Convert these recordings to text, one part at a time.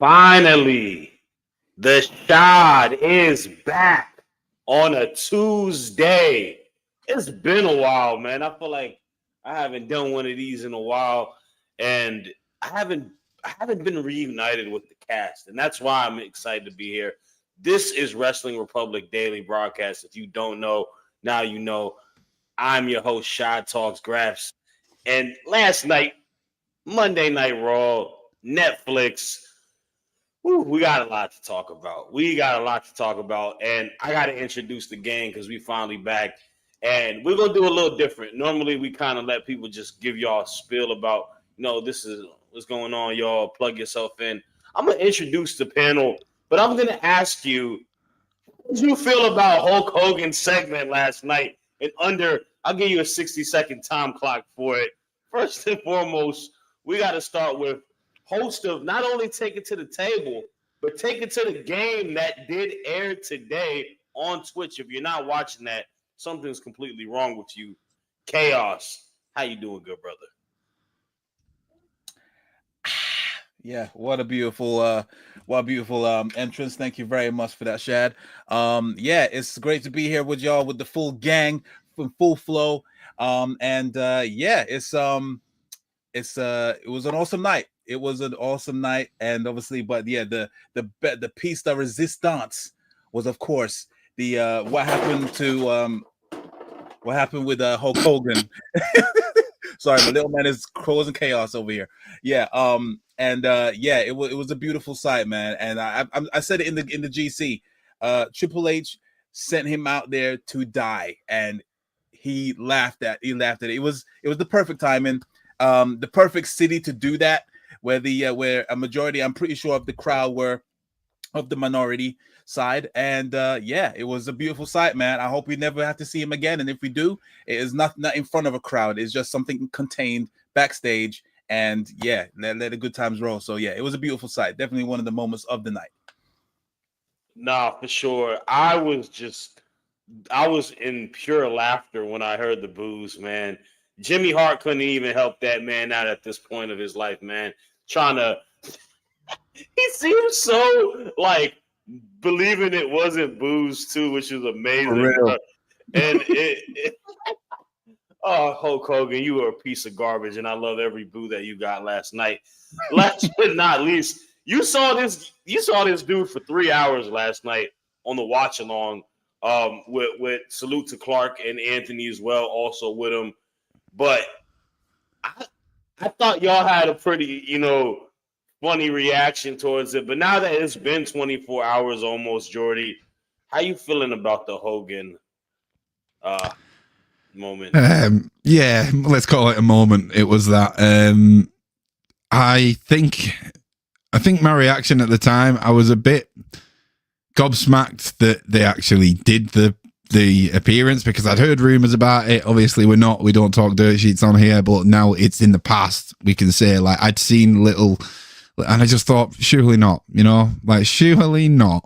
Finally, the Shad is back on a Tuesday. It's been a while, man. I feel like I haven't done one of these in a while, and I haven't been reunited with the cast, and that's why I'm excited to be here. This is Wrestling Republic Daily Broadcast. If you don't know, now you know. I'm your host, Shad Talks Graphs, and last night, Monday Night Raw, Netflix. We got a lot to talk about. And I got to introduce the gang because we finally back. And we're going to do a little different. Normally, we kind of let people just give y'all a spiel about, this is what's going on, y'all. Plug yourself in. I'm going to introduce the panel, but I'm going to ask you, how did you feel about Hulk Hogan's segment last night? And I'll give you a 60-second time clock for it. First and foremost, we got to start with host of not only Take It to the Table, but Take It to the Game that did air today on Twitch. If you're not watching that, something's completely wrong with you. Chaos. How you doing, good brother? Yeah, what a beautiful entrance. Thank you very much for that, Shad. Yeah, it's great to be here with y'all with the full gang from Full Flow. It was an awesome night. It was an awesome night, and obviously, but yeah, the piece de resistance was, of course, the what happened with Hulk Hogan. Sorry, my little man is causing chaos over here. Yeah, it was a beautiful sight, man. And I said it in the GC. Triple H sent him out there to die, and he laughed at it. It was the perfect timing, the perfect city to do that. Where a majority, I'm pretty sure, of the crowd were of the minority side, and it was a beautiful sight, man. I hope we never have to see him again, and if we do, it is not in front of a crowd. It's just something contained backstage, and let the good times roll. So it was a beautiful sight. Definitely one of the moments of the night. Nah, for sure. I was in pure laughter when I heard the boos, man. Jimmy Hart couldn't even help that man out at this point of his life, man. He seems so like believing it wasn't booze too, which is amazing. And Hulk Hogan, you were a piece of garbage, and I love every boo that you got last night. Last but not least, you saw this dude for 3 hours last night on the watch along. With salute to Clark and Anthony as well, also with him. But I thought y'all had a pretty, funny reaction towards it. But now that it's been 24 hours almost, Jordy, how you feeling about the Hogan moment? Let's call it a moment. It was that. I think my reaction at the time, I was a bit gobsmacked that they actually did the appearance, because I'd heard rumors about it. Obviously, we don't talk dirt sheets on here, but now it's in the past. We can say, like, I'd seen little, and I just thought, surely not, surely not.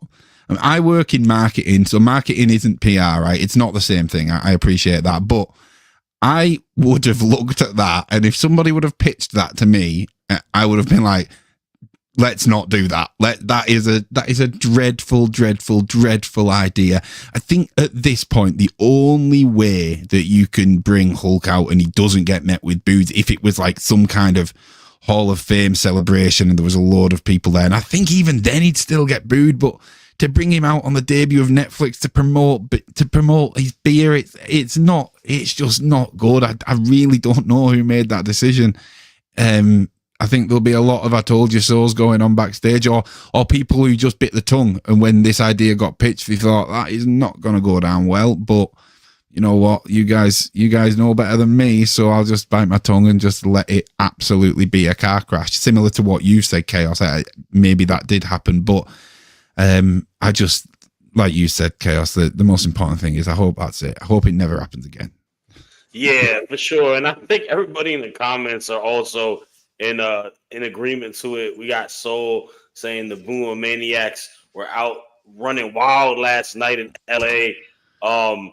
I mean, I work in marketing, so marketing isn't PR, right? It's not the same thing. I appreciate that, but I would have looked at that, and if somebody would have pitched that to me, I would have been like, let's not do that. That is a dreadful, dreadful, dreadful idea. I think at this point, the only way that you can bring Hulk out and he doesn't get met with boos, if it was like some kind of Hall of Fame celebration and there was a load of people there, and I think even then he'd still get booed. But to bring him out on the debut of Netflix to promote his beer, it's just not good. I really don't know who made that decision. I think there'll be a lot of I told you so's going on backstage, or people who just bit the tongue, and when this idea got pitched, they thought that is not going to go down well. But you know what, you guys know better than me, so I'll just bite my tongue and just let it absolutely be a car crash, similar to what you said, Chaos. Maybe that did happen, but I just, like you said, Chaos, the most important thing is I hope that's it. I hope it never happens again. Yeah, for sure. And I think everybody in the comments are also in agreement to it. We got Soul saying the Boomer Maniacs were out running wild last night in LA. Um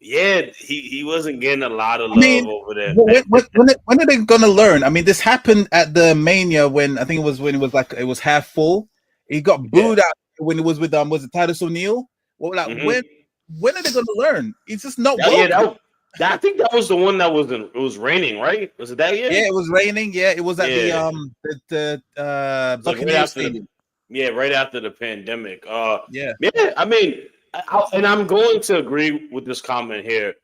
yeah, he wasn't getting a lot of I mean, love over there. when are they gonna learn? I mean, this happened at the Mania when I think it was when it was like it was half full. He got Yeah. booed out when it was with was it Titus O'Neil? Well, like Hmm. when are they gonna learn? It's just not Yeah, working. I think that was the one that it was raining, right? Was it that Yeah, year? it was raining. Yeah, it was at Yeah. the It's like Buccaneer Stadium. right after the pandemic. Yeah. Yeah, I mean, and I'm going to agree with this comment here.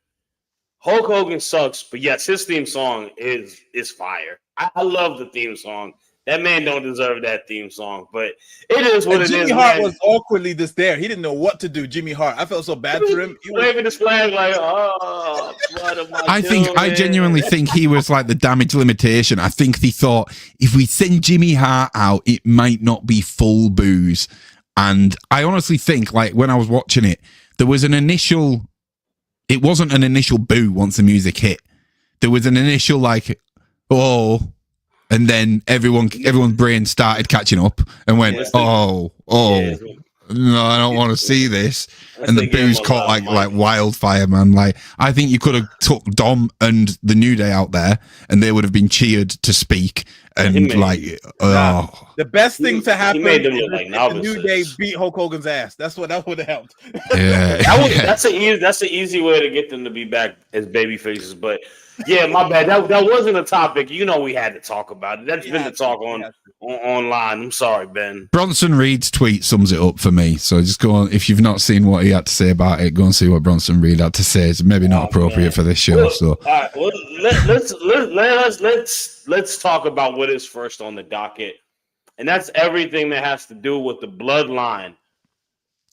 Hulk Hogan sucks, but yes, his theme song is fire. I love the theme song. That man don't deserve that theme song, but it is what And it Jimmy is, Hart man. was awkwardly just there. He didn't know what to do. Jimmy Hart. I felt so bad for him. He was Waving his flag like, oh, what am I I genuinely doing? think he was like the damage limitation. I think they thought if we send Jimmy Hart out, it might not be full booze. And I honestly think, like, when I was watching it, there was an initial, it wasn't an initial boo once the music hit. There was an initial, like, oh, and then everyone's brain started catching up and went, Yeah, oh, yeah, no, I don't want to see this. And the they gave him booze a caught lot of like mic. wildfire, man. Like, I think you could have took Dom and the New Day out there, and they would have been cheered to speak. And He made- like, Nah. The best thing to he happen made them is look like if the New Day novices. beat Hulk Hogan's ass. That would have helped. yeah, That's an easy way to get them to be back as baby faces. But yeah, my bad. That wasn't a topic. You know, we had to talk about it. That's been the talk online. I'm sorry, Ben. Bronson Reed's tweet sums it up for me. So just go on. If you've not seen what he had to say about it, go and see what Bronson Reed had to say. It's maybe not appropriate Man. for this show. Well, So all right, well, let's talk about what is first on the docket, and that's everything that has to do with the bloodline.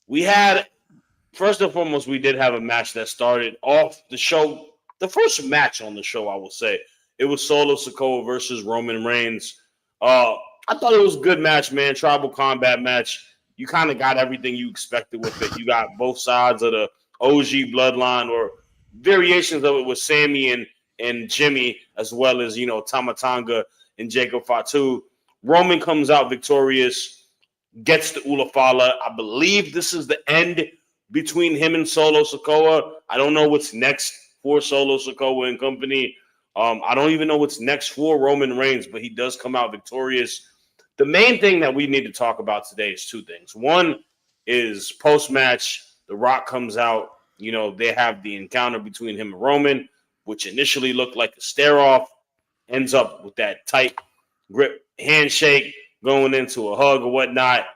We had first and foremost, we did have a match that started off the show. The first match on the show, I will say, it was Solo Sikoa versus Roman Reigns. I thought it was a good match, man. Tribal combat match. You kind of got everything you expected with it. You got both sides of the OG bloodline or variations of it with Sammy and Jimmy, as well as Tamatanga and Jacob Fatu. Roman comes out victorious, gets the Ulafala. I believe this is the end between him and Solo Sikoa. I don't know what's next for Solo Sikoa and company. I don't even know what's next for Roman Reigns, but he does come out victorious. The main thing that we need to talk about today is two things. One is post-match, The Rock comes out. They have the encounter between him and Roman, which initially looked like a stare-off, ends up with that tight grip handshake going into a hug or whatnot.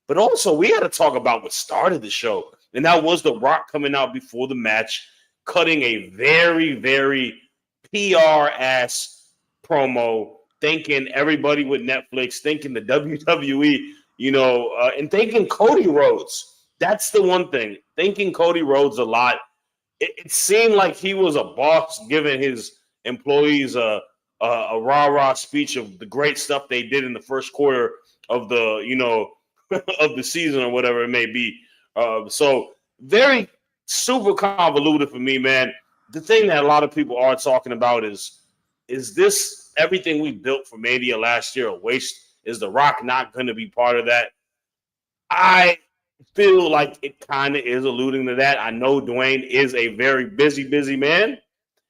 But also, we got to talk about what started the show. And that was The Rock coming out before the match, cutting a very, very PR-ass promo, thanking everybody with Netflix, thanking the WWE, and thanking Cody Rhodes. That's the one thing. Thanking Cody Rhodes a lot. It seemed like he was a boss giving his employees a rah-rah speech of the great stuff they did in the first quarter of the, of the season or whatever it may be. So very super convoluted for me, man. The thing that a lot of people are talking about is this everything we built for Mania last year a waste? Is The Rock not going to be part of that? I feel like it kind of is alluding to that. I know Dwayne is a very busy man,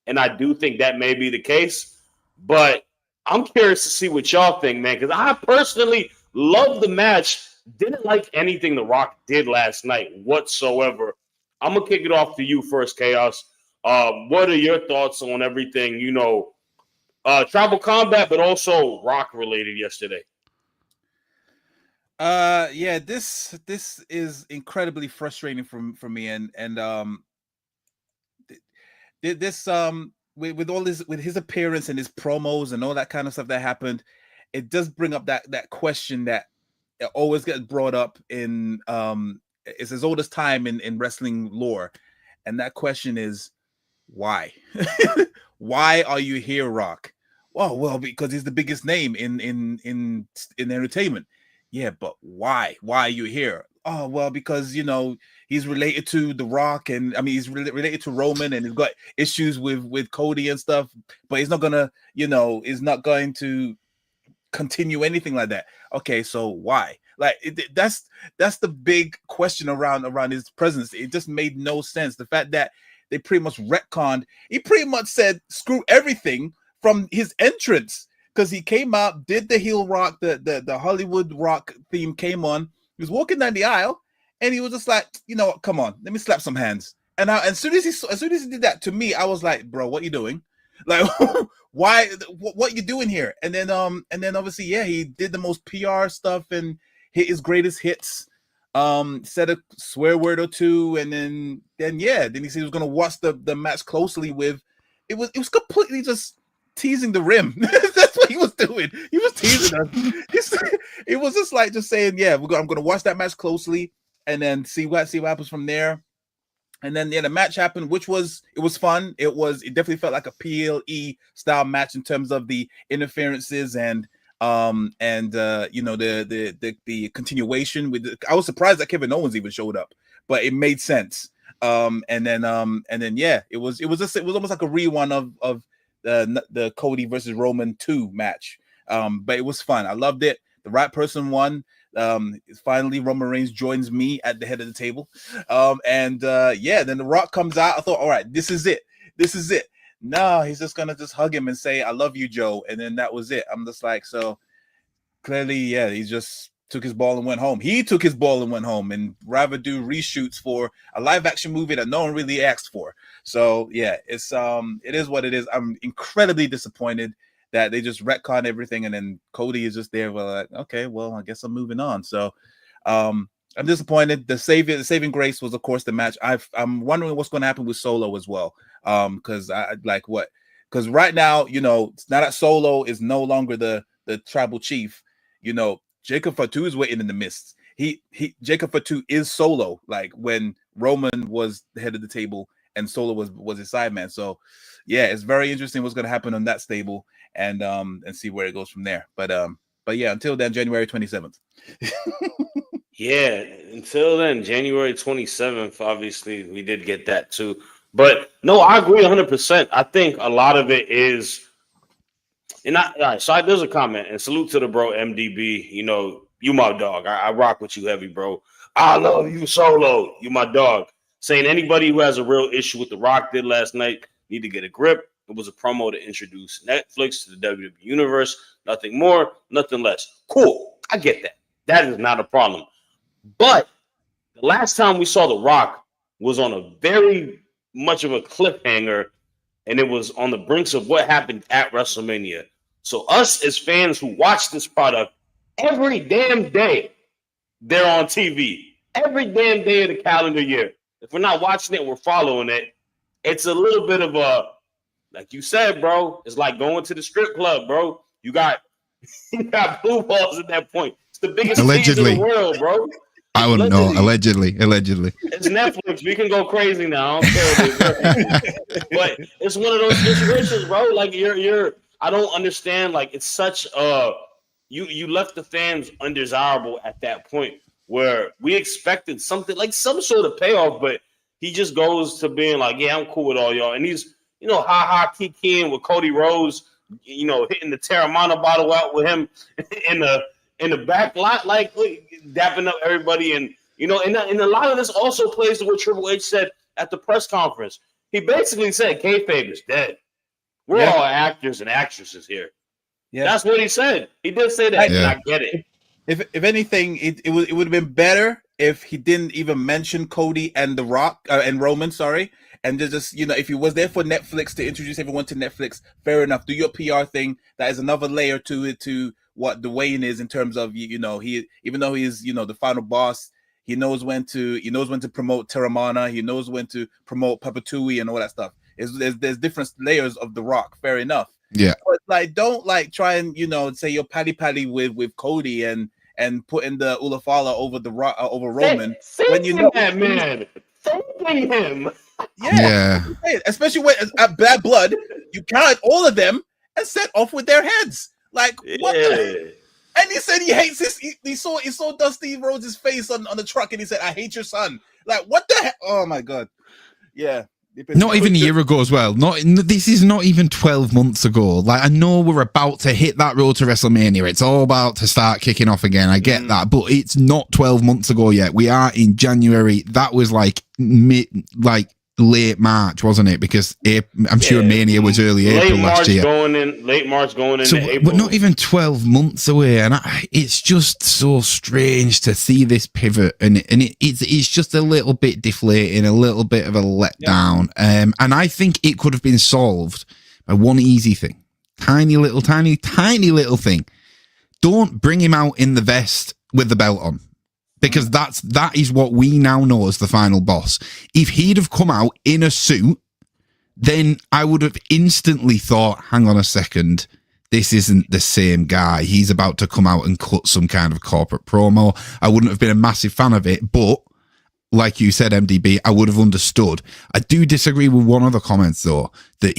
and I do think that may be the case. But I'm curious to see what y'all think, man, because I personally love the match. Didn't like anything The Rock did last night whatsoever. I'm gonna kick it off to you first, Chaos. What are your thoughts on everything? Tribal combat, but also Rock related yesterday. Yeah, this is incredibly frustrating for me, and this with all this, with his appearance and his promos and all that kind of stuff that happened, it does bring up that question that it always gets brought up in it's as old as time in wrestling lore, and that question is why? Why are you here, Rock? Well, because he's the biggest name in entertainment. Yeah, but why? Why are you here? oh well, because he's related to The Rock, and I mean he's related to Roman, and he's got issues with Cody and stuff, but he's not gonna, is not going to continue anything like that. Okay, so why? Like that's the big question around his presence. It just made no sense. The fact that they pretty much retconned, he pretty much said screw everything from his entrance, because he came out, did the heel rock, the Hollywood rock theme came on. He was walking down the aisle, and he was just like, come on, let me slap some hands. And as soon as he did that, to me, I was like, bro, what you doing? Like, why? What you doing here? And then obviously, yeah, he did the most PR stuff and hit his greatest hits. Said a swear word or two, and then he said he was gonna watch the match closely with. It was completely just teasing the rim. That's what he was doing. He was teasing us. It was just like just saying, yeah, I'm gonna watch that match closely, and then see what happens from there. And then the match happened, which was fun. It definitely felt like a PLE style match in terms of the interferences and the continuation with. I was surprised that Kevin Owens even showed up, but it made sense. And then yeah, it was almost like a rewind of the Cody versus Roman 2 match. But it was fun. I loved it. The right person won. Finally Roman Reigns joins me at the head of the table. Then The Rock comes out. I thought, all right, this is it. No, he's just gonna just hug him and say, I love you, Joe. And then that was it. I'm just like, so clearly, yeah, he just took his ball and went home. He took his ball and went home, and rather do reshoots for a live action movie that no one really asked for. So yeah, it is what it is. I'm incredibly disappointed that they just retcon everything, and then Cody is just there. Well, like, okay, well, I guess I'm moving on. So I'm disappointed. The saving grace was, of course, the match. I'm wondering what's going to happen with Solo as well. Because right now, now that Solo is no longer the tribal chief, Jacob Fatu is waiting in the mist. Jacob Fatu is Solo, like when Roman was the head of the table and Solo was his side man. So yeah, it's very interesting what's going to happen on that stable, and see where it goes from there. But yeah, until then, January 27th. Yeah, until then, January 27th, obviously, we did get that too. But no, I agree 100%. I think a lot of it is, and so there's a comment, and salute to the bro MDB. You my dog. I rock with you heavy, bro. I love you, Solo. You my dog. Saying anybody who has a real issue with The Rock did last night need to get a grip. It was a promo to introduce Netflix to the WWE universe. Nothing more, nothing less. Cool. I get that. That is not a problem. But the last time we saw The Rock was on a very much of a cliffhanger, and it was on the brinks of what happened at WrestleMania. So us as fans who watch this product every damn day, they're on TV. Every damn day of the calendar year. If we're not watching it, we're following it. It's a little bit of a, like you said, bro, it's like going to the strip club, bro. You got blue balls at that point. It's the biggest stage in the world, bro. I wouldn't know. Allegedly. It's Netflix. We can go crazy now. I don't care. But it's one of those situations, bro. Like you're. I don't understand. Like it's such a. You left the fans undesirable at that point where we expected something like some sort of payoff, but he just goes to being like, yeah, I'm cool with all y'all, and he's kikiing with Cody Rhodes, hitting the Terramana bottle out with him in the back lot, like dapping up everybody, and and a lot of this also plays to what Triple H said at the press conference. He basically said kayfabe is dead. We're all actors and actresses here. Yeah, that's what he said. He did say that, and I get it. If anything, it would have been better if he didn't even mention Cody and The Rock and Roman, sorry. And just if he was there for Netflix to introduce everyone to Netflix, fair enough. Do your PR thing. That is another layer to it, to what the Wayne is in terms of he, even though he is the final boss, he knows when to promote Terramana, he knows when to promote Papatui and all that stuff. There's different layers of The Rock, fair enough. Yeah, but don't try and say you're patty with Cody and putting the Ulafala over the Rock over Roman when that man thanking him. Yeah. Especially when bad blood, you count all of them and set off with their heads. Like what? And he said he hates his. He saw Dusty Rhodes' face on the truck, and he said, "I hate your son." Like, what the heck? Oh my god! Yeah. Not even a year ago as well. This is not even 12 months ago. Like, I know we're about to hit that road to WrestleMania. It's all about to start kicking off again. I get that, but it's not 12 months ago yet. We are in January. That was like late March, wasn't it? Because I'm sure Mania was early April last year. Late March going into April. But not even 12 months away, and it's just so strange to see this pivot, and it's just a little bit deflating, a little bit of a letdown. And I think it could have been solved by one easy thing, tiny little thing. Don't bring him out in the vest with the belt on. Because that is what we now know as the final boss. If he'd have come out in a suit, then I would have instantly thought, hang on a second, this isn't the same guy. He's about to come out and cut some kind of corporate promo. I wouldn't have been a massive fan of it, but like you said, MDB, I would have understood. I do disagree with one of the comments, though, that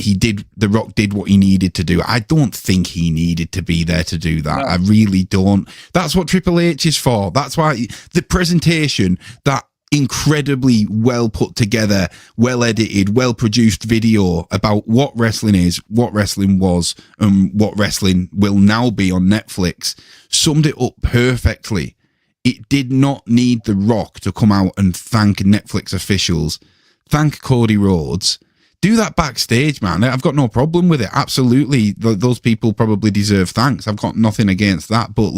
The Rock did what he needed to do. I don't think he needed to be there to do that. No. I really don't. That's what Triple H is for. That's why the presentation, that incredibly well put together, well edited, well produced video about what wrestling is, what wrestling was, and what wrestling will now be on Netflix, summed it up perfectly. It did not need The Rock to come out and thank Netflix officials, thank Cody Rhodes. Do that backstage, man. I've got no problem with it. Absolutely. Those people probably deserve thanks. I've got nothing against that. But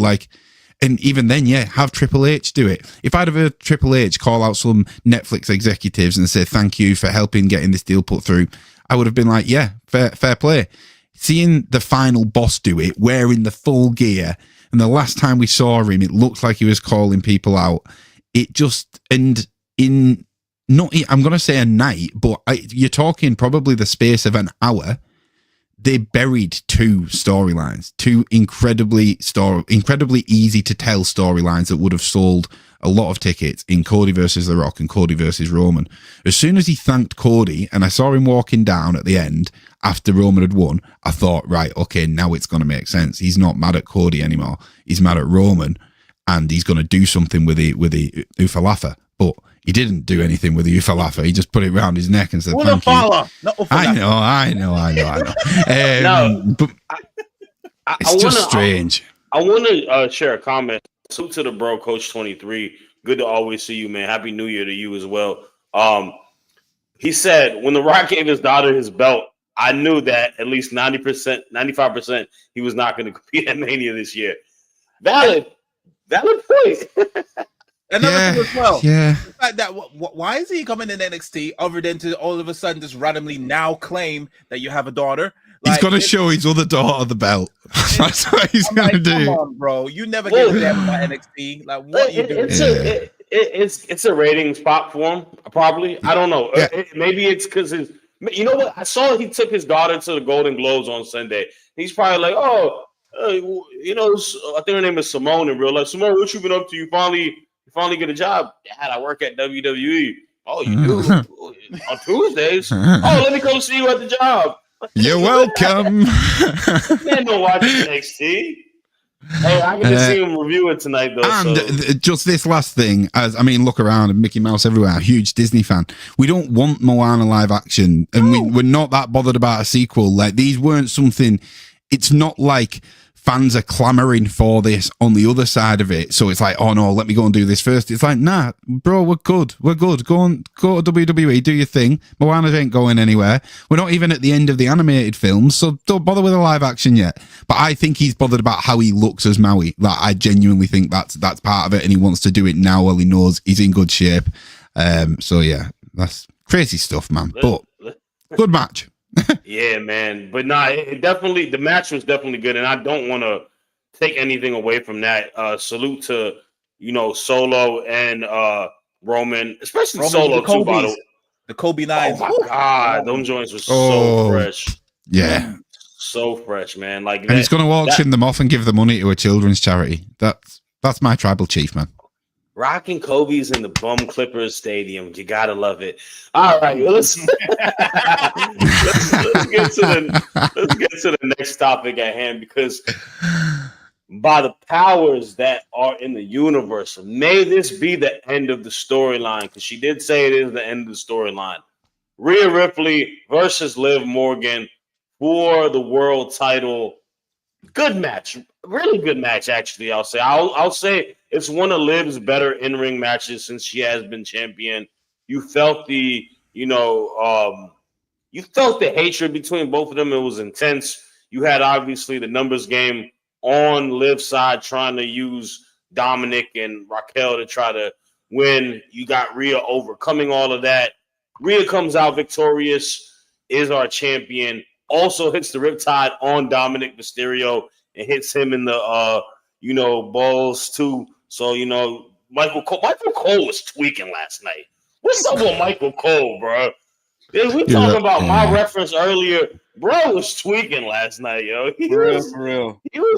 and even then, have Triple H do it. If I'd have heard Triple H call out some Netflix executives and say, thank you for helping getting this deal put through, I would have been like, fair play. Seeing the final boss do it, wearing the full gear, and the last time we saw him, it looked like he was calling people out. It just, and in not, I'm going to say a night, but you're talking probably the space of an hour. They buried two storylines, two incredibly easy to tell storylines that would have sold a lot of tickets in Cody versus The Rock and Cody versus Roman. As soon as he thanked Cody, and I saw him walking down at the end after Roman had won, I thought, right, okay, now it's going to make sense. He's not mad at Cody anymore. He's mad at Roman, and he's going to do something with the Ufalafa. But he didn't do anything with the Ufalafa. He just put it around his neck and said, thank you. I know. But it's just strange. I want to share a comment. Salute to the bro, Coach 23. Good to always see you, man. Happy New Year to you as well. He said, when The Rock gave his daughter his belt, I knew that at least 90%, 95%, he was not going to compete at Mania this year. Valid point. Another thing as well. Yeah. The fact that why is he coming in NXT other than to all of a sudden just randomly now claim that you have a daughter? He's going to show his other daughter the belt. That's what he's going to do. Come on, bro. You never get a damn about NXT. Like, what are you doing? It's a rating spot for him, probably. I don't know. Yeah. Maybe it's because his. You know what? I saw he took his daughter to the Golden Globes on Sunday. He's probably like, I think her name is Simone in real life. Simone, what you been up to? You finally get a job? Dad, I work at WWE. Oh, you do? On Tuesdays? Oh, let me come see you at the job. You're welcome. Man, don't watch NXT. Hey, I can just see him review it tonight, though. And just this last thing, look around and Mickey Mouse everywhere. Huge Disney fan. We don't want Moana live action, and we're not that bothered about a sequel. Like, these weren't something. It's not like fans are clamoring for this on the other side of it. So it's like, oh no, let me go and do this first. It's like, nah, bro, we're good. Go to WWE, do your thing. Moana ain't going anywhere. We're not even at the end of the animated films, so don't bother with the live action yet. But I think he's bothered about how he looks as Maui. Like, I genuinely think that's part of it, and he wants to do it now while he knows he's in good shape. So yeah, that's crazy stuff, man. But good match. Yeah, man. But the match was definitely good, and I don't want to take anything away from that. Salute to, Solo and Roman, especially Solo too, bottle. The Kobe 9. Oh my God, those joints were so fresh. Yeah. So fresh, man. Like, and he's going to auction them off and give the money to a children's charity. That's my tribal chief, man. Rocking Kobe's in the Bum Clippers Stadium. You gotta love it. All right, let's get to the next topic at hand, because by the powers that are in the universe, may this be the end of the storyline, because she did say it is the end of the storyline. Rhea Ripley versus Liv Morgan for the world title. Good match, really good match. Actually, I'll say it's one of Liv's better in-ring matches since she has been champion. You felt you felt the hatred between both of them. It was intense. You had obviously the numbers game on Liv's side trying to use Dominic and Raquel to try to win. You got Rhea overcoming all of that. Rhea comes out victorious, is our champion. Also hits the Riptide on Dominic Mysterio and hits him in the balls too. So Michael Cole was tweaking last night. What's up with Michael Cole, bro? Yeah, we talking about my reference earlier. Bro was tweaking last night, yo. He was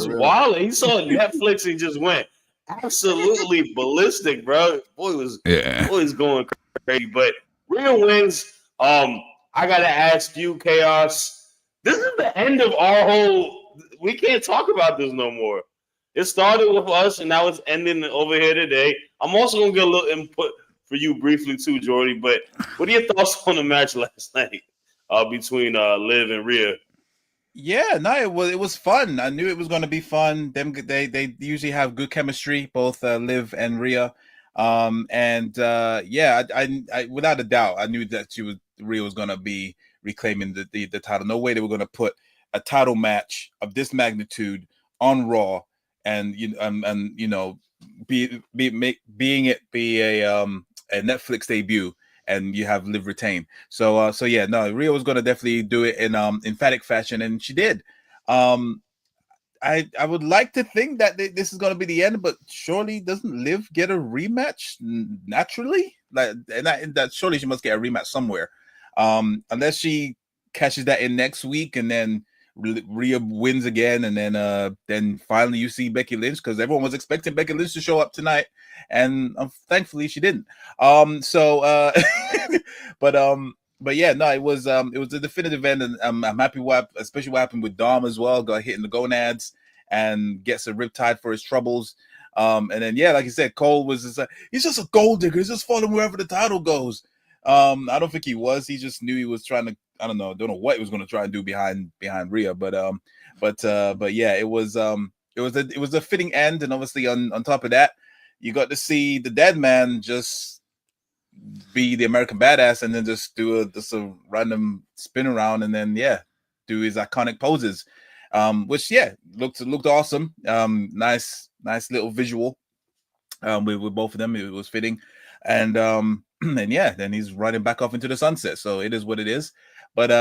wilding. He saw Netflix and just went absolutely ballistic, bro. Boy was going crazy. But Rhea wins. I gotta ask you, Chaos. This is the end of our whole. We can't talk about this no more. It started with us, and now it's ending over here today. I'm also gonna get a little input for you briefly too, Jordy. But what are your thoughts on the match last night between Liv and Rhea? Yeah, no, it was fun. I knew it was going to be fun. They usually have good chemistry, both Liv and Rhea. Yeah, I without a doubt, I knew that Rhea was going to be reclaiming the title. No way they were going to put a title match of this magnitude on Raw and being it be a Netflix debut, and you have Liv retain. So yeah, no, Rhea was going to definitely do it in emphatic fashion, and she did. I would like to think that this is going to be the end, but surely doesn't Liv get a rematch naturally? That surely she must get a rematch somewhere, unless she cashes that in next week, and then Rhea wins again, and then finally you see Becky Lynch, because everyone was expecting Becky Lynch to show up tonight, and thankfully she didn't. But yeah, no, it was a definitive end, and I'm happy especially what happened with Dom as well, got hit in the gonads and gets a riptide for his troubles. And then yeah, like you said, Cole was he's just a gold digger. He's just following wherever the title goes. I don't think he was. He just knew he was trying to. I don't know what he was going to try and do behind Rhea, but yeah, it was a fitting end, and obviously on top of that, you got to see the dead man just be the American badass, and then just do a random spin around, and then yeah, do his iconic poses, which yeah looked awesome. Nice little visual with both of them. It was fitting, and and yeah, then he's riding back off into the sunset. So it is what it is. But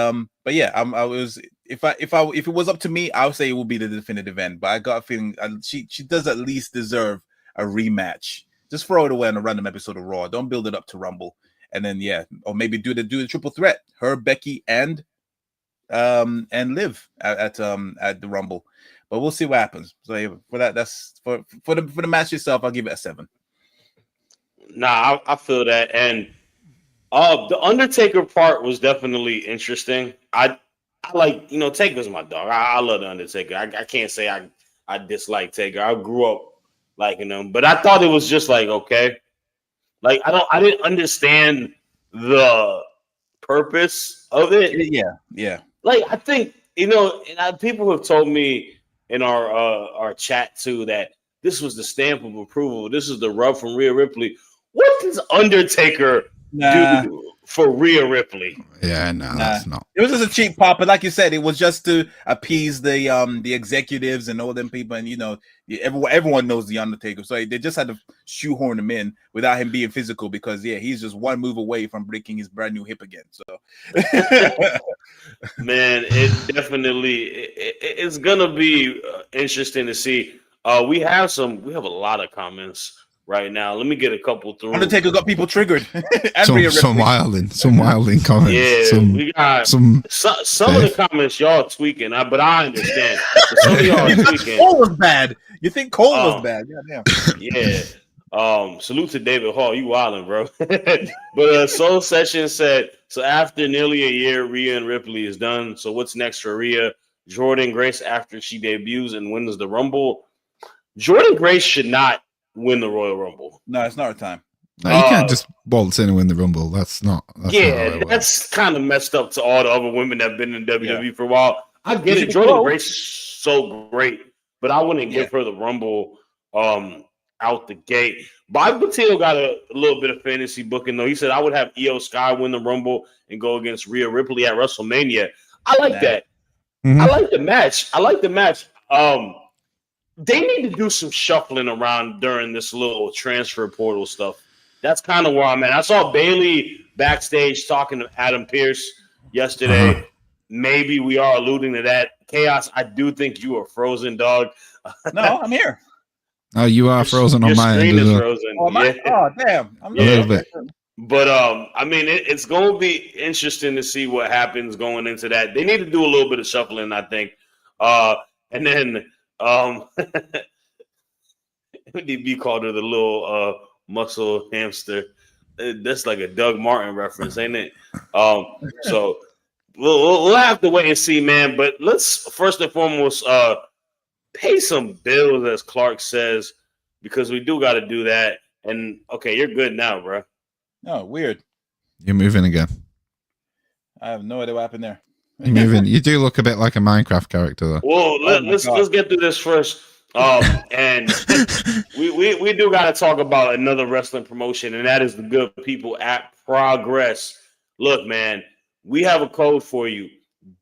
yeah, I was if it was up to me, I would say it would be the definitive end. But I got a feeling she does at least deserve a rematch. Just throw it away on a random episode of Raw. Don't build it up to Rumble, and then yeah, or maybe do the triple threat: her, Becky, and Liv at the Rumble. But we'll see what happens. So yeah, for that, that's for the match itself, I'll give it a 7. Nah, I feel that, and the Undertaker part was definitely interesting. I like Taker's my dog. I love the Undertaker. I can't say I dislike Taker. I grew up liking him, but I thought it was just like okay, like I didn't understand the purpose of it. Yeah. Like I think people have told me in our chat too that this was the stamp of approval. This is the rub from Rhea Ripley. What does Undertaker do for Rhea Ripley? Yeah, no, that's not. It was just a cheap pop, but like you said, it was just to appease the executives and all them people, and everyone knows the Undertaker, so they just had to shoehorn him in without him being physical, because yeah, he's just one move away from breaking his brand new hip again. So, man, it definitely it's gonna be interesting to see. We have a lot of comments right now. Let me get a couple through. Undertaker got people triggered. some wilding comments. Yeah, we got some of the comments y'all tweaking, but I understand. Some of y'all are tweaking. Cole was bad. You think Cole was bad? Yeah, damn. Yeah. Salute to David Hall. You wilding, bro. But Soul Session said, so after nearly a year, Rhea and Ripley is done. So what's next for Rhea? Jordan Grace after she debuts and wins the Rumble. Jordan Grace should not win the Royal Rumble. No, it's not our time. No, you can't just waltz in and win the Rumble. That's not how it works. That's kind of messed up to all the other women that have been in WWE for a while. I get it. Jordan Grace is so great, but I wouldn't give her the Rumble out the gate. Bobby Patillo got a little bit of fantasy booking, though. He said, I would have Io Sky win the Rumble and go against Rhea Ripley at WrestleMania. I like that. Mm-hmm. I like the match. They need to do some shuffling around during this little transfer portal stuff. That's kind of where I'm at. I saw Bayley backstage talking to Adam Pearce yesterday. Uh-huh. Maybe we are alluding to that. Chaos, I do think you are frozen, dog. No, I'm here. Oh, you are frozen on my end. Your screen is frozen. Oh, damn. I'm a little bit. But, I mean, it's going to be interesting to see what happens going into that. They need to do a little bit of shuffling, I think. And then DB called her the little muscle hamster. That's like a Doug Martin reference, ain't it? So we'll have to wait and see, man. But let's first and foremost pay some bills, as Clark says, because we do got to do that. And okay, you're good now, bro. Oh, weird. You're moving again. I have no idea what happened there. You're moving. You do look a bit like a Minecraft character, though. Well, let's get through this first. And we do got to talk about another wrestling promotion, and that is the good people at Progress. Look, man, we have a code for you.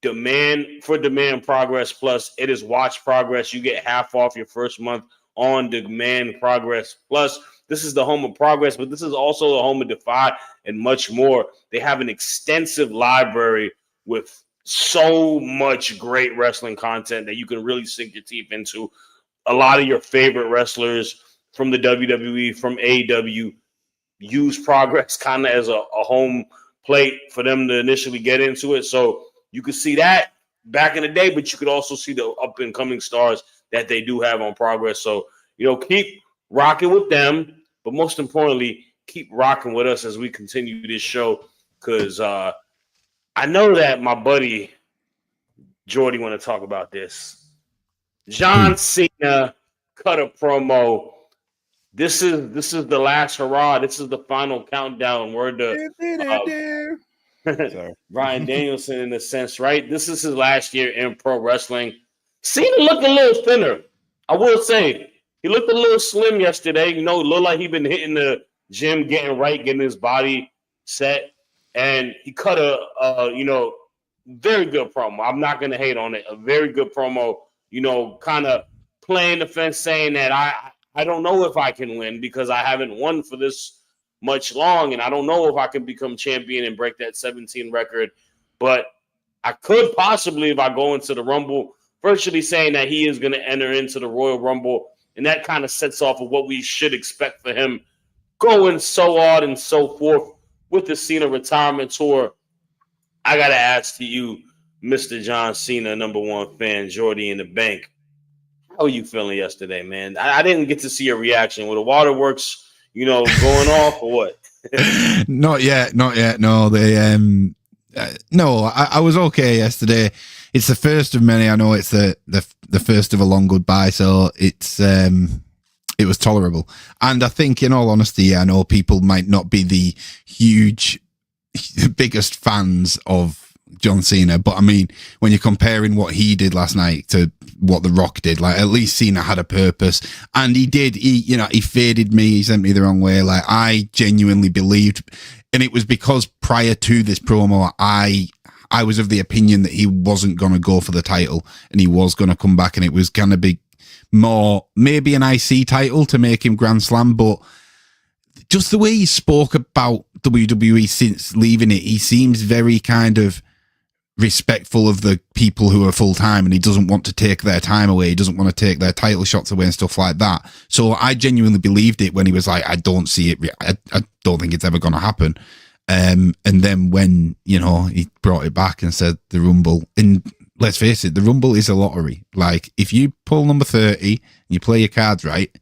Demand Progress Plus. It is Watch Progress. You get half off your first month on Demand Progress Plus. This is the home of Progress, but this is also the home of Defy and much more. They have an extensive library with so much great wrestling content that you can really sink your teeth into. A lot of your favorite wrestlers from the WWE, from AEW, use Progress kind of as a home plate for them to initially get into it. So you could see that back in the day, but you could also see the up-and-coming stars that they do have on Progress. So, keep rocking with them, but most importantly, keep rocking with us as we continue this show, because I know that my buddy Jordy want to talk about this. John Cena cut a promo. This is the last hurrah. This is the final countdown. Word to Bryan Danielson, in a sense, right? This is his last year in pro wrestling. Cena looked a little thinner. I will say he looked a little slim yesterday. It looked like he'd been hitting the gym, getting his body set, and he cut a very good promo. I'm not gonna hate on it. A very good promo. Kind of playing the fence, saying that I don't know if I can win because I haven't won for this much long, and I don't know if I can become champion and break that 17 record, but I could possibly if I go into the Rumble. Virtually saying that he is going to enter into the Royal Rumble, and that kind of sets off of what we should expect for him going so on and so forth with the Cena retirement tour. I got to ask to you, Mr. John Cena, number one fan, Jordy In The Bank. How are you feeling yesterday, man? I didn't get to see your reaction. Were the waterworks, going off or what? Not yet. No, no, I was okay yesterday. It's the first of many. I know it's the first of a long goodbye, so it was tolerable. And I think, in all honesty, I know people might not be the biggest fans of John Cena, but I mean, when you're comparing what he did last night to what The Rock did, like, at least Cena had a purpose, and he faded me, he sent me the wrong way. Like, I genuinely believed, and it was because prior to this promo, I was of the opinion that he wasn't going to go for the title and he was going to come back, and it was going to be more maybe an IC title to make him Grand Slam. But just the way he spoke about WWE since leaving it, he seems very kind of respectful of the people who are full time, and he doesn't want to take their time away. He doesn't want to take their title shots away and stuff like that. So I genuinely believed it when he was like, I don't see it. I don't think it's ever going to happen. And then when, he brought it back and said the Rumble, and let's face it, the Rumble is a lottery. Like, if you pull number 30 and you play your cards right,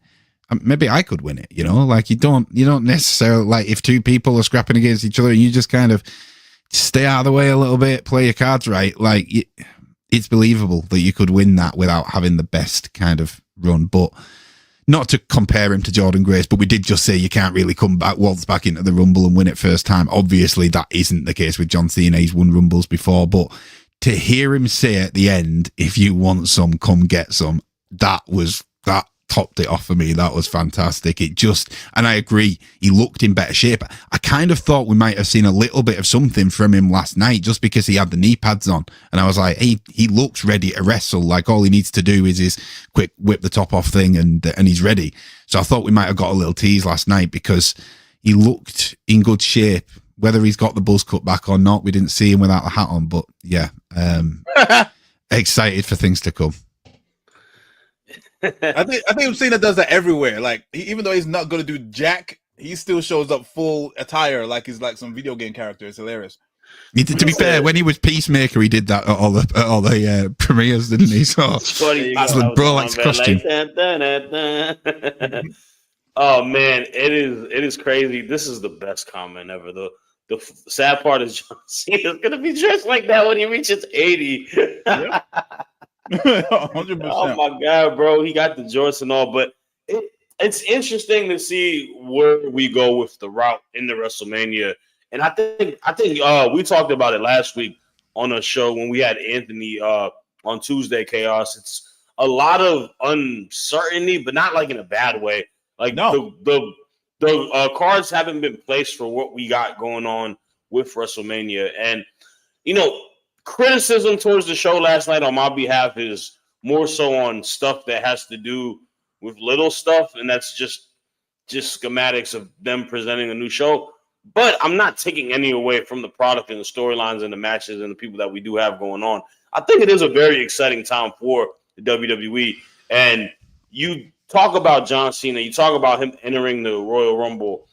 maybe I could win it, like you don't necessarily, like, if two people are scrapping against each other and you just kind of stay out of the way a little bit, play your cards right, like, it's believable that you could win that without having the best kind of run. But not to compare him to Jordan Grace, but we did just say you can't really come back, waltz back into the Rumble and win it first time. Obviously, that isn't the case with John Cena. He's won Rumbles before, but to hear him say at the end, if you want some, come get some, that topped it off for me. That was fantastic. And I agree, he looked in better shape. I kind of thought we might have seen a little bit of something from him last night just because he had the knee pads on. And I was like, he looks ready to wrestle. Like, all he needs to do is his quick whip the top off thing and he's ready. So I thought we might have got a little tease last night because he looked in good shape. Whether he's got the buzz cut back or not, we didn't see him without the hat on. But yeah, excited for things to come. I think Cena does that everywhere. Like, even though he's not going to do jack, he still shows up full attire like he's like some video game character. It's hilarious. To be fair, when he was Peacemaker, he did that at all the premieres, didn't he? So it's the Brolix costume. Oh man, it is crazy. This is the best comment ever. The sad part is John Cena is gonna be dressed like that when he reaches 80. Yep. 100%. Oh my god, bro, he got the jorts and all, but it's interesting to see where we go with the route in the WrestleMania. And I think we talked about it last week on a show when we had Anthony on Tuesday Chaos. It's a lot of uncertainty, but not like in a bad way. Like the cards haven't been placed for what we got going on with WrestleMania, and criticism towards the show last night on my behalf is more so on stuff that has to do with little stuff, and that's just schematics of them presenting a new show. But I'm not taking any away from the product and the storylines and the matches and the people that we do have going on. I think it is a very exciting time for the WWE. And you talk about John Cena, you talk about him entering the Royal Rumble.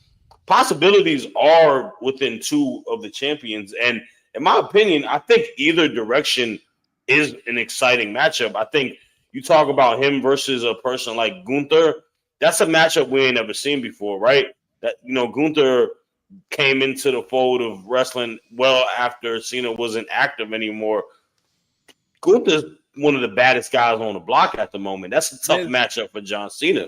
Possibilities are within two of the champions. And in my opinion, I think either direction is an exciting matchup. I think you talk about him versus a person like Gunther. That's a matchup we ain't ever seen before, right? That Gunther came into the fold of wrestling well after Cena wasn't active anymore. Gunther's one of the baddest guys on the block at the moment. That's a tough matchup for John Cena.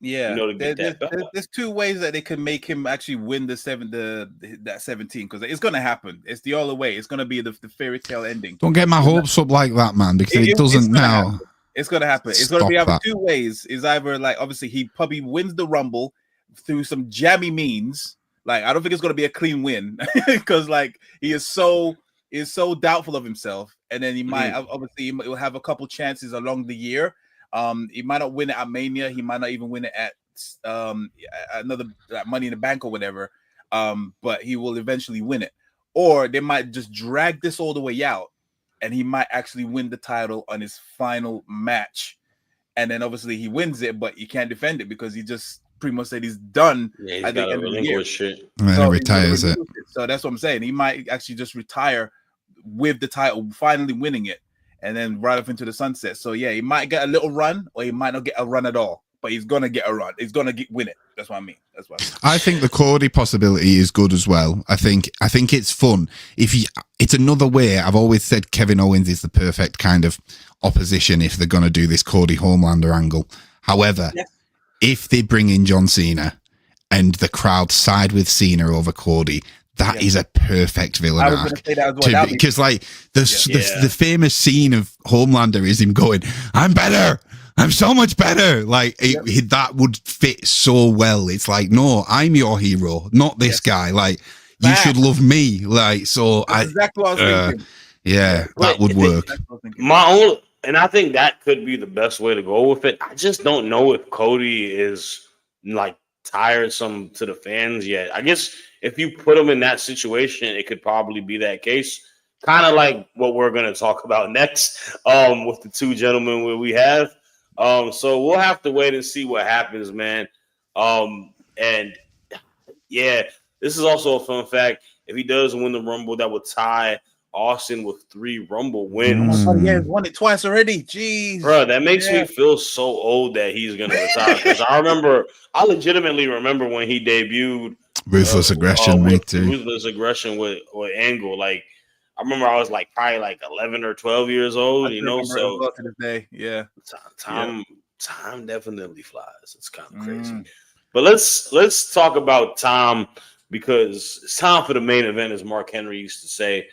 Yeah, there's two ways that they could make him actually win that 17, because it's going to happen. It's the only way. It's going to be the fairy tale ending. Don't get my hopes up like that, man, because it doesn't now. Happen. It's going to happen. It's going to be either two ways. It's either like, obviously he probably wins the Rumble through some jammy means. Like, I don't think it's going to be a clean win because like he is so doubtful of himself, and then he might obviously he'll have a couple chances along the year. He might not win it at Mania. He might not even win it at another Money in the Bank or whatever. But he will eventually win it. Or they might just drag this all the way out, and he might actually win the title on his final match. And then obviously he wins it, but he can't defend it because he just pretty much said he's done. Yeah, he's got to relinquish shit. So retires it. So that's what I'm saying. He might actually just retire with the title, finally winning it, and then right off into the sunset. So yeah, he might get a little run, or he might not get a run at all. But he's gonna get a run. He's gonna win it. That's what I mean. I think the Cody possibility is good as well. I think it's fun. It's another way. I've always said Kevin Owens is the perfect kind of opposition if they're gonna do this Cody Homelander angle. However, if they bring in John Cena and the crowd side with Cena over Cody, that is a perfect villain arc. Because like the famous scene of Homelander is him going, "I'm better. I'm so much better." Like that would fit so well. It's like, no, I'm your hero, not this guy. Like you should love me. Like so. That's exactly what I was thinking. Yeah, that would work. And I think that could be the best way to go with it. I just don't know if Cody is like tiresome to the fans yet. I guess if you put him in that situation, it could probably be that case. Kind of like what we're going to talk about next with the two gentlemen we have. So we'll have to wait and see what happens, man. And yeah, this is also a fun fact. If he does win the Rumble, that would tie Austin with 3 Rumble wins. Oh, yeah, he's won it twice already. Jeez, bro, that makes me feel so old that he's gonna retire. Because I legitimately remember when he debuted Ruthless Aggression, me too. Ruthless Aggression with Angle. Like I remember, I was like probably like 11 or 12 years old. So to this day, time definitely flies. It's kind of crazy. But let's talk about time, because it's time for the main event, as Mark Henry used to say.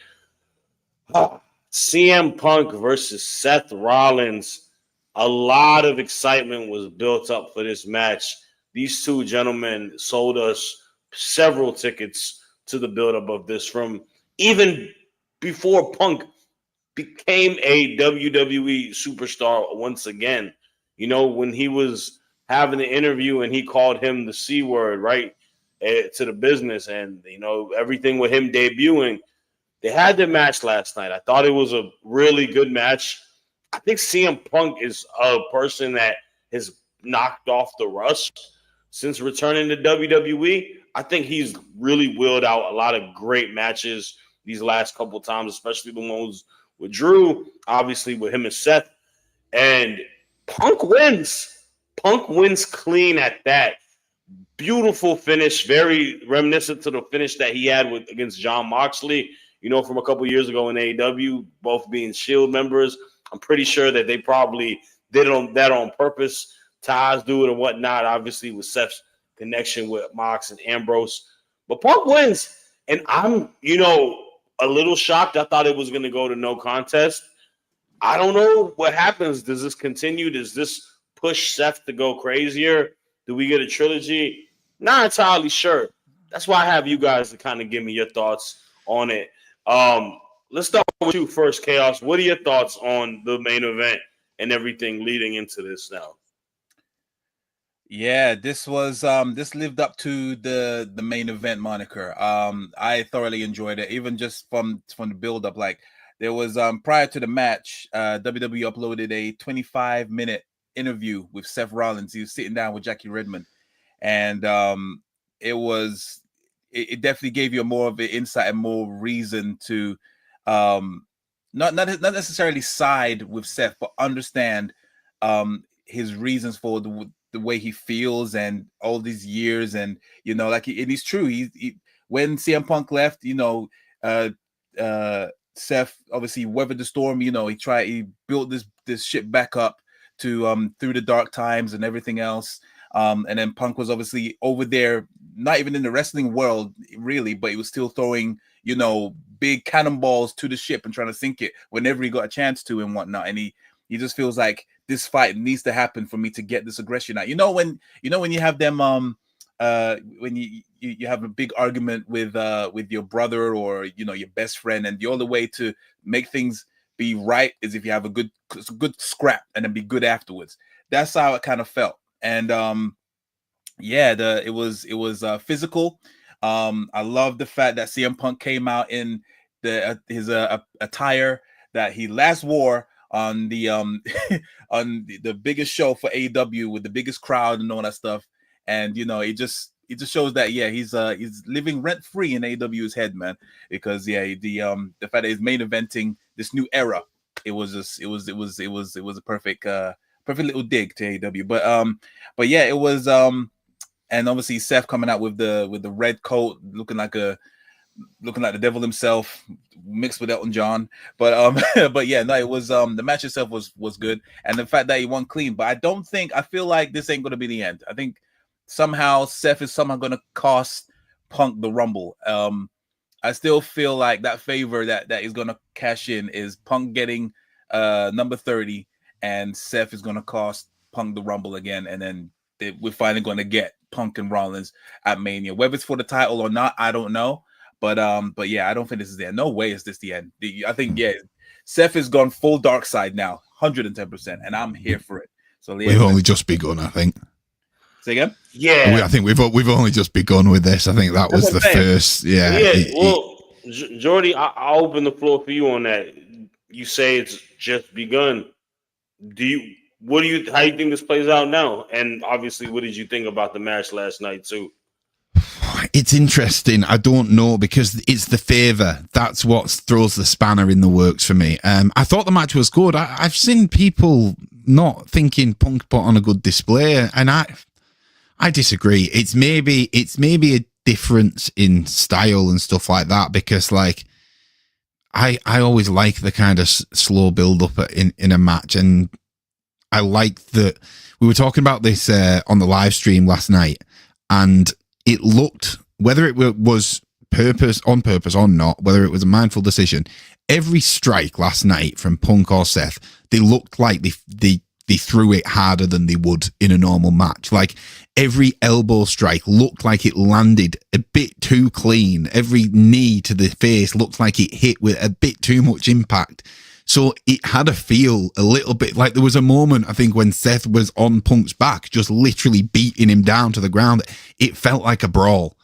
CM Punk versus Seth Rollins. A lot of excitement was built up for this match. These two gentlemen sold us several tickets to the buildup of this, from even before Punk became a WWE superstar once again. You know, when he was having an interview and he called him the C word, right, to the business, and, you know, everything with him debuting. They had their match last night. I thought it was a really good match. I think CM Punk is a person that has knocked off the rust since returning to WWE. I think he's really wheeled out a lot of great matches these last couple of times, especially the ones with Drew, obviously with him and Seth. And Punk wins. Punk wins clean at that. Beautiful finish, very reminiscent to the finish that he had against Jon Moxley, you know, from a couple years ago in AEW, both being Shield members. I'm pretty sure that they probably did that on purpose. Taz do it and whatnot, obviously with Seth's connection with Mox and Ambrose. But Punk wins. And I'm, you know, a little shocked. I thought it was going to go to no contest. I don't know what happens. Does this continue? Does this push Seth to go crazier? Do we get a trilogy? Not entirely sure. That's why I have you guys to kind of give me your thoughts on it. Let's start with you first, Chaos. What are your thoughts on the main event and everything leading into this now? Yeah, this was this lived up to the main event moniker. I thoroughly enjoyed it, even just from the build up. Like, there was prior to the match, WWE uploaded a 25-minute interview with Seth Rollins. He was sitting down with Jackie Redmond, and it definitely gave you more of an insight and more reason to not necessarily side with Seth, but understand his reasons for the way he feels and all these years. And, you know, like, it is true. He when CM Punk left, you know, Seth obviously weathered the storm. You know, he built this ship back up to through the dark times and everything else. And then Punk was obviously over there, not even in the wrestling world really, but he was still throwing, you know, big cannonballs to the ship and trying to sink it whenever he got a chance to and whatnot. And he just feels like this fight needs to happen for me to get this aggression out. You know, when you have them when you have a big argument with your brother or, you know, your best friend, and the only way to make things be right is if you have a good scrap and then be good afterwards. That's how it kind of felt. And it was physical. I love the fact that CM Punk came out in his attire that he last wore on the on the biggest show for AEW with the biggest crowd and all that stuff. And, you know, it just shows that, yeah, he's living rent free in AEW's head, man. Because, yeah, the fact that he's main eventing this new era, it was a perfect little dig to AEW. But yeah, it was and obviously Seth coming out with the red coat, looking like the devil himself, mixed with Elton John. But but yeah, no, it was the match itself was good, and the fact that he won clean. But I feel like this ain't gonna be the end. I think somehow Seth is somehow gonna cost Punk the Rumble. I still feel like that favor that is gonna cash in is Punk getting number 30, and Seth is gonna cost Punk the Rumble again, and then we're finally gonna get Punk and Rollins at Mania. Whether it's for the title or not, I don't know. But yeah, I don't think this is the end. No way is this the end. I think, yeah, Seth has gone full dark side now, 110%, and I'm here for it. So yeah, we've only just begun, I think. Say again? Yeah, I think we've only just begun with this. I think that was the first. Yeah. Well, Jordy, I'll open the floor for you on that. You say it's just begun. How do you think this plays out now? And obviously, what did you think about the match last night too? It's interesting. I don't know, because it's the favor. That's what throws the spanner in the works for me. I thought the match was good. I've seen people not thinking Punk put on a good display, and I disagree. It's maybe a difference in style and stuff like that, because like I always like the kind of slow build up in a match, and I like that we were talking about this on the live stream last night, and it looked, whether it was on purpose or not, whether it was a mindful decision, every strike last night from Punk or Seth, they looked like they threw it harder than they would in a normal match. Like every elbow strike looked like it landed a bit too clean. Every knee to the face looked like it hit with a bit too much impact. So it had a feel a little bit like there was a moment, I think, when Seth was on Punk's back, just literally beating him down to the ground. It felt like a brawl.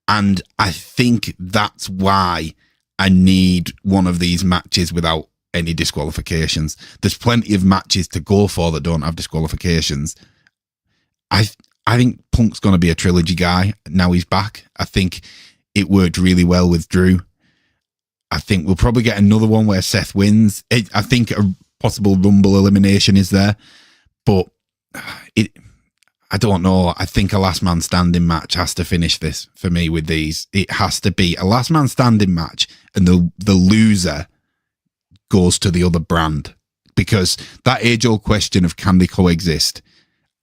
And I think that's why I need one of these matches without any disqualifications. There's plenty of matches to go for that don't have disqualifications. I think Punk's going to be a trilogy guy now he's back. I think it worked really well with Drew. I think we'll probably get another one where Seth wins. I think a possible Rumble elimination is there, but I don't know. I think a last man standing match has to finish this for me with these. It has to be a last man standing match, and the loser goes to the other brand, because that age old question of can they coexist?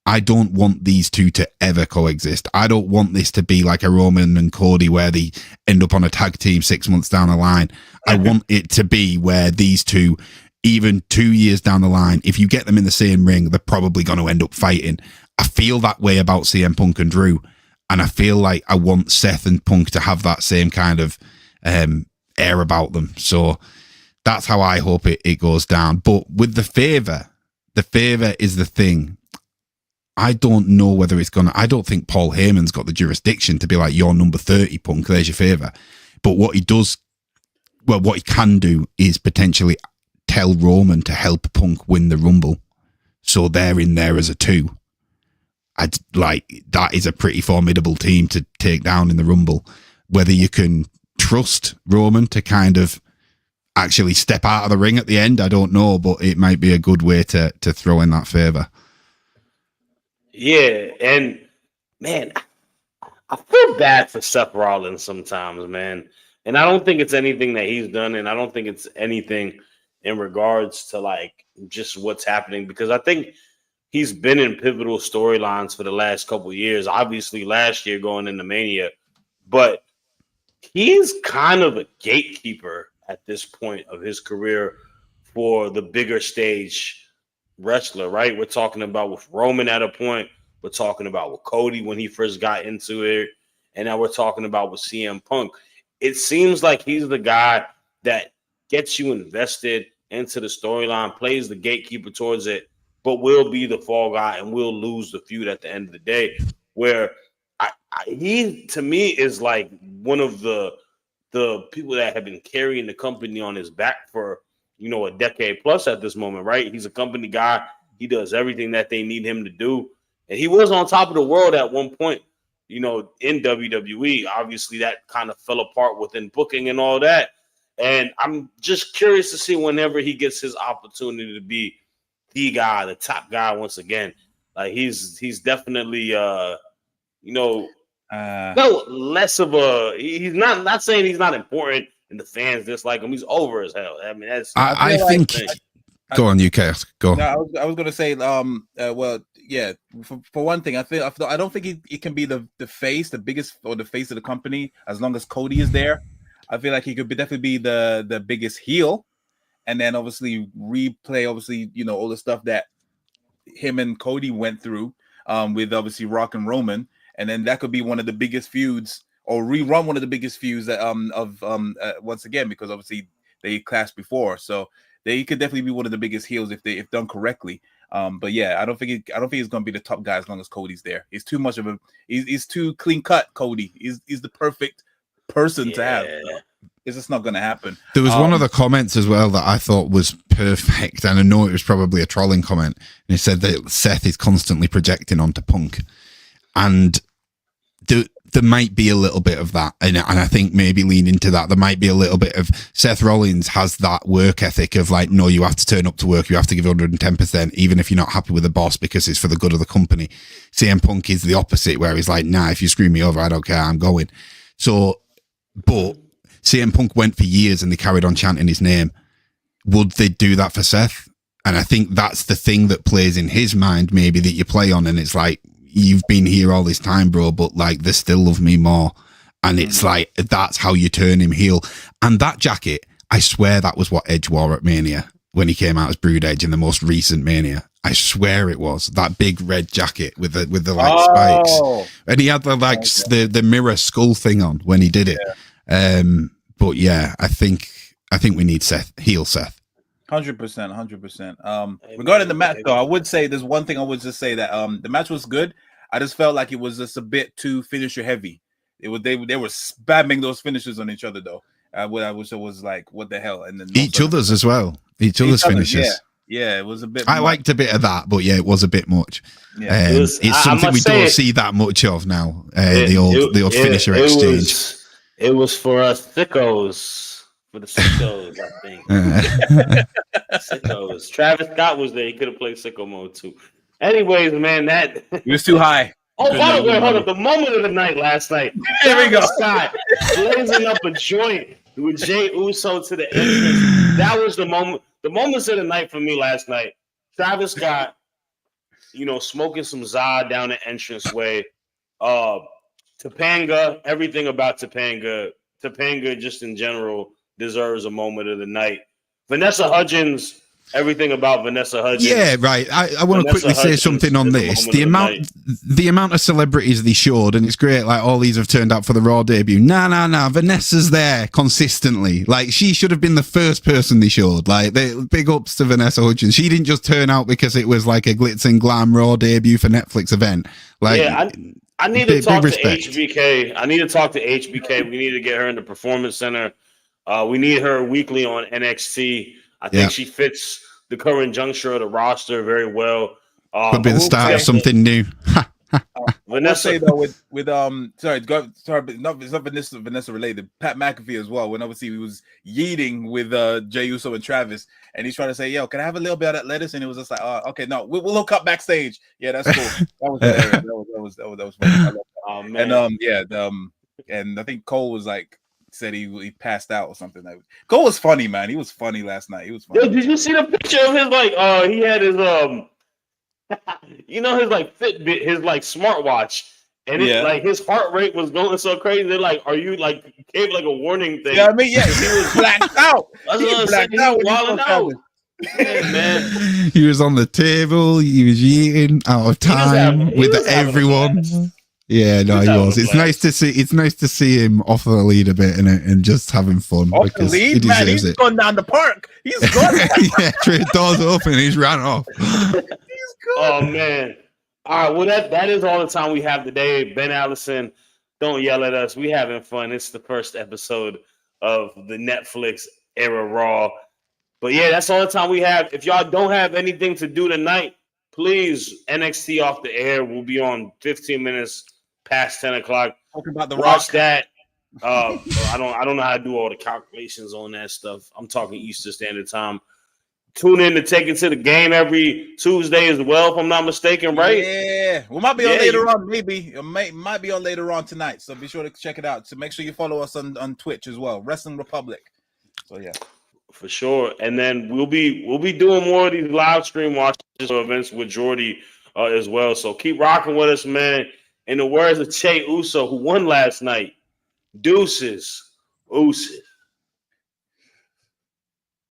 I don't want these two to ever coexist. I don't want this to be like a Roman and Cody where they end up on a tag team 6 months down the line. I want it to be where these two, even 2 years down the line, if you get them in the same ring, they're probably going to end up fighting. I feel that way about CM Punk and Drew, and I feel like I want Seth and Punk to have that same kind of air about them. So that's how I hope it goes down. But with the favor is the thing. I don't know whether it's going to... I don't think Paul Heyman's got the jurisdiction to be like, you're number 30, Punk, there's your favor. But what he does... Well, what he can do is potentially tell Roman to help Punk win the Rumble. So they're in there as a two. That is a pretty formidable team to take down in the Rumble. Whether you can trust Roman to kind of actually step out of the ring at the end, I don't know, but it might be a good way to throw in that favor. Yeah, and man, I feel bad for Seth Rollins sometimes, man. And I don't think it's anything that he's done, and I don't think it's anything in regards to like just what's happening, because I think he's been in pivotal storylines for the last couple of years. Obviously, last year going into Mania, but he's kind of a gatekeeper at this point of his career for the bigger stage wrestler, right? We're talking about with Roman at a point. We're talking about with Cody when he first got into it. And now we're talking about with CM Punk. It seems like he's the guy that gets you invested into the storyline, plays the gatekeeper towards it, but will be the fall guy and will lose the feud at the end of the day. Where he, to me, is like one of the people that have been carrying the company on his back for, a decade plus at this moment, right? He's a company guy. He does everything that they need him to do. And he was on top of the world at one point, in WWE. Obviously, that kind of fell apart within booking and all that. And I'm just curious to see whenever he gets his opportunity to be the guy, the top guy once again. Like he's definitely no less of a. He's not saying he's not important and the fans dislike him. He's over as hell. I mean, that's. I think. Go on, UK. Go. No, I was going to say. Well, yeah. For one thing, I don't think he can be the face, the biggest or the face of the company as long as Cody is there. I feel like he could definitely be the biggest heel, and then obviously replay all the stuff that him and Cody went through with obviously Rock and Roman, and then that could be one of the biggest feuds, or rerun one of the biggest feuds that once again, because obviously they clashed before, so they could definitely be one of the biggest heels if done correctly. But yeah, I don't think he's going to be the top guy as long as Cody's there. He's too much of a he's too clean cut. Cody, he's the perfect person to have. So it's just not going to happen. There was one of the comments as well that I thought was perfect, and I know it was probably a trolling comment. And it said that Seth is constantly projecting onto Punk, and there might be a little bit of that, and I think maybe lean into that. There might be a little bit of Seth Rollins has that work ethic of like, no, you have to turn up to work, you have to give 110%, even if you're not happy with the boss, because it's for the good of the company. CM Punk is the opposite, where he's like, nah, if you screw me over, I don't care, I'm going. So, but CM Punk went for years and they carried on chanting his name. Would they do that for Seth? And I think that's the thing that plays in his mind, maybe, that you play on, and it's like, you've been here all this time, bro, but like they still love me more. And it's like, that's how you turn him heel. And that jacket, I swear that was what Edge wore at Mania when he came out as Brood Edge in the most recent Mania. I swear it was that big red jacket with the like spikes, and he had the mirror skull thing on when he did it. Yeah. But yeah, I think we need heel Seth. 100%. Regarding the match, though, I would say there's one thing I would just say that the match was good. I just felt like it was just a bit too finisher heavy. They were spamming those finishes on each other, though. I wish it was like, what the hell? And then each other's as well. Each other's finishes. Yeah, it was a bit. I liked a bit of that, but yeah, it was a bit much. Yeah. It's something we don't see that much of now. The old finisher exchange. It was for us sickos, for the sickos, I think. Sickos. Travis Scott was there. He could have played sicko mode too. Anyways, man, he was too high. Oh, by the way, hold up. The moment of the night last night. There we go. Scott blazing up a joint with Jey Uso to the entrance. That was the moment. The moments of the night for me last night. Travis Scott, smoking some Zod down the entranceway. Topanga, everything about Topanga. Topanga, just in general, deserves a moment of the night. Vanessa Hudgens. Everything about Vanessa Hudgens. Yeah, right. I want to quickly say something on this. The amount of celebrities they showed, and it's great, like all these have turned out for the Raw debut. Nah. Vanessa's there consistently. Like, she should have been the first person they showed. Like, big ups to Vanessa Hudgens. She didn't just turn out because it was like a glitz and glam Raw debut for Netflix event. Like, yeah, I need to talk to HBK. I need to talk to HBK. We need to get her in the Performance Center. We need her weekly on NXT. I think she fits the current juncture of the roster very well. Could be the start of something new. Vanessa, say though, with but it's not Vanessa related. Pat McAfee as well. When obviously he was yeeting with Jey Uso and Travis, and he's trying to say, "Yo, can I have a little bit of that lettuce?" And it was just like, "Oh, okay, no, we'll hook up backstage." Yeah, that's cool. That was hilarious. That was funny. I love that. Oh man. And I think Cole was like, said he passed out or something. Cole was funny, man. He was funny last night. He was funny. Yo, did you see the picture of his he had his his like Fitbit, his like smartwatch, and it's like his heart rate was going so crazy. They're like, "Are you like gave like a warning thing?" Yeah, I mean, he was blacked out. He was blacked out. Yeah, man. He was on the table. He was eating out of time with everyone. Yeah, no, he was. It's nice to see. It's nice to see him off the lead a bit and just having fun. Off the lead, man. He's gone down the park. He's gone. Yeah, doors open. He's ran off. He's good. Oh man. All right. Well, that is all the time we have today. Ben Allison, don't yell at us. We having fun. It's the first episode of the Netflix era Raw. But yeah, that's all the time we have. If y'all don't have anything to do tonight, please, NXT Off the Air will be on 15 minutes past 10 o'clock. Talking about the Watch that. I don't know how to do all the calculations on that stuff. I'm talking Eastern Standard Time. Tune in to Take It to the Game every Tuesday as well, if I'm not mistaken, right? Yeah. We might be on later on, maybe. It might be on later on tonight. So be sure to check it out. So make sure you follow us on Twitch as well. Wrestling Republic. So yeah. For sure. And then we'll be doing more of these live stream watches events with Jordy as well. So keep rocking with us, man. In the words of Jey Uso, who won last night, deuces.